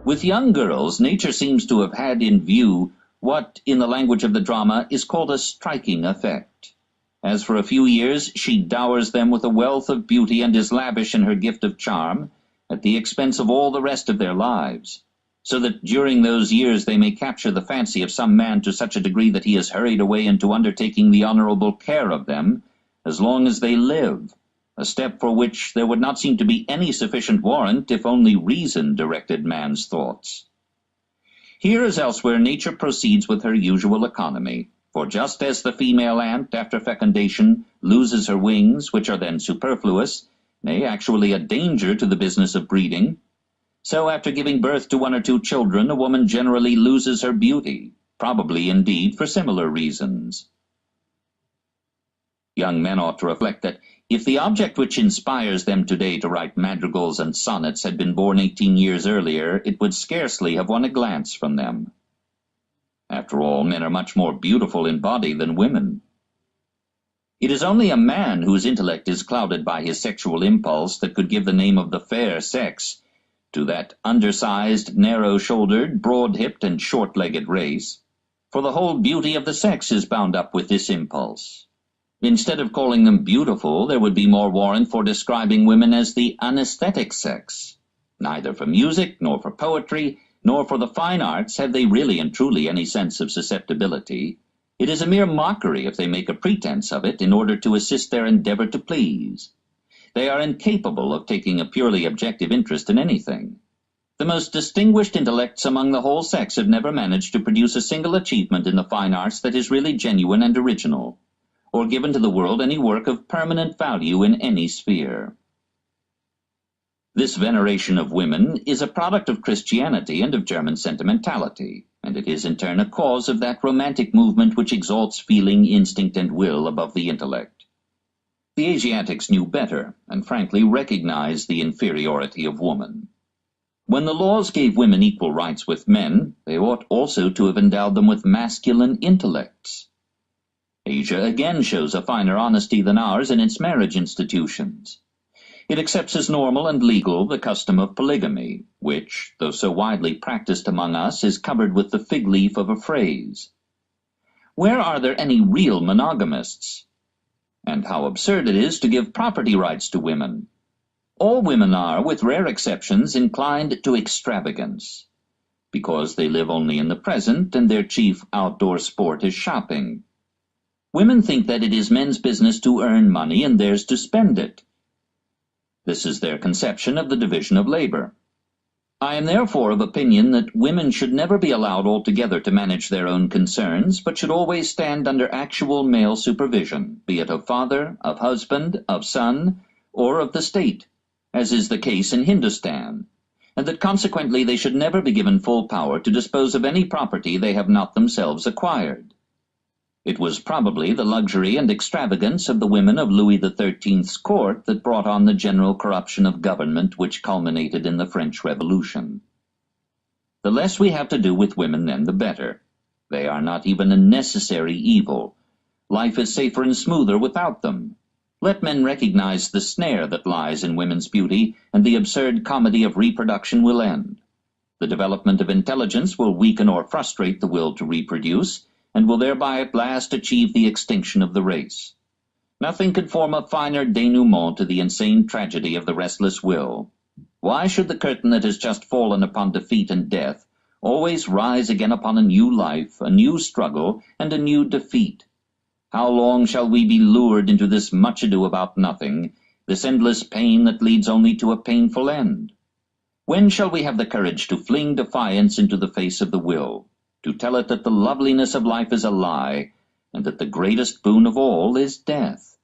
With young girls, nature seems to have had in view what, in the language of the drama, is called a striking effect. As for a few years she dowers them with a wealth of beauty and is lavish in her gift of charm, at the expense of all the rest of their lives, so that during those years they may capture the fancy of some man to such a degree that he is hurried away into undertaking the honorable care of them as long as they live, a step for which there would not seem to be any sufficient warrant if only reason directed man's thoughts. Here as elsewhere nature proceeds with her usual economy, for just as the female ant after fecundation loses her wings, which are then superfluous, nay, actually a danger to the business of breeding, so after giving birth to one or two children a woman generally loses her beauty, probably indeed for similar reasons. Young men ought to reflect that if the object which inspires them today to write madrigals and sonnets had been born 18 years earlier, it would scarcely have won a glance from them. After all, men are much more beautiful in body than women. It is only a man whose intellect is clouded by his sexual impulse that could give the name of the fair sex to that undersized, narrow-shouldered, broad-hipped, and short-legged race, for the whole beauty of the sex is bound up with this impulse. Instead of calling them beautiful, there would be more warrant for describing women as the anesthetic sex. Neither for music, nor for poetry, nor for the fine arts have they really and truly any sense of susceptibility. It is a mere mockery if they make a pretense of it in order to assist their endeavor to please. They are incapable of taking a purely objective interest in anything. The most distinguished intellects among the whole sex have never managed to produce a single achievement in the fine arts that is really genuine and original, or given to the world any work of permanent value in any sphere. This veneration of women is a product of Christianity and of German sentimentality, and it is in turn a cause of that romantic movement which exalts feeling, instinct, and will above the intellect. The Asiatics knew better, and frankly recognized the inferiority of woman. When the laws gave women equal rights with men, they ought also to have endowed them with masculine intellects. Asia again shows a finer honesty than ours in its marriage institutions. It accepts as normal and legal the custom of polygamy, which, though so widely practiced among us, is covered with the fig leaf of a phrase. Where are there any real monogamists? And how absurd it is to give property rights to women. All women are, with rare exceptions, inclined to extravagance, because they live only in the present, and their chief outdoor sport is shopping. Women think that it is men's business to earn money and theirs to spend it. This is their conception of the division of labor. I am therefore of opinion that women should never be allowed altogether to manage their own concerns, but should always stand under actual male supervision, be it of father, of husband, of son, or of the state, as is the case in Hindustan, and that consequently they should never be given full power to dispose of any property they have not themselves acquired. It was probably the luxury and extravagance of the women of Louis XIII's court that brought on the general corruption of government which culminated in the French Revolution. The less we have to do with women, then, the better. They are not even a necessary evil. Life is safer and smoother without them. Let men recognize the snare that lies in women's beauty, and the absurd comedy of reproduction will end. The development of intelligence will weaken or frustrate the will to reproduce, and will thereby at last achieve the extinction of the race. Nothing could form a finer denouement to the insane tragedy of the restless will. Why should the curtain that has just fallen upon defeat and death always rise again upon a new life, a new struggle, and a new defeat? How long shall we be lured into this much ado about nothing, this endless pain that leads only to a painful end? When shall we have the courage to fling defiance into the face of the will, to tell it that the loveliness of life is a lie, and that the greatest boon of all is death?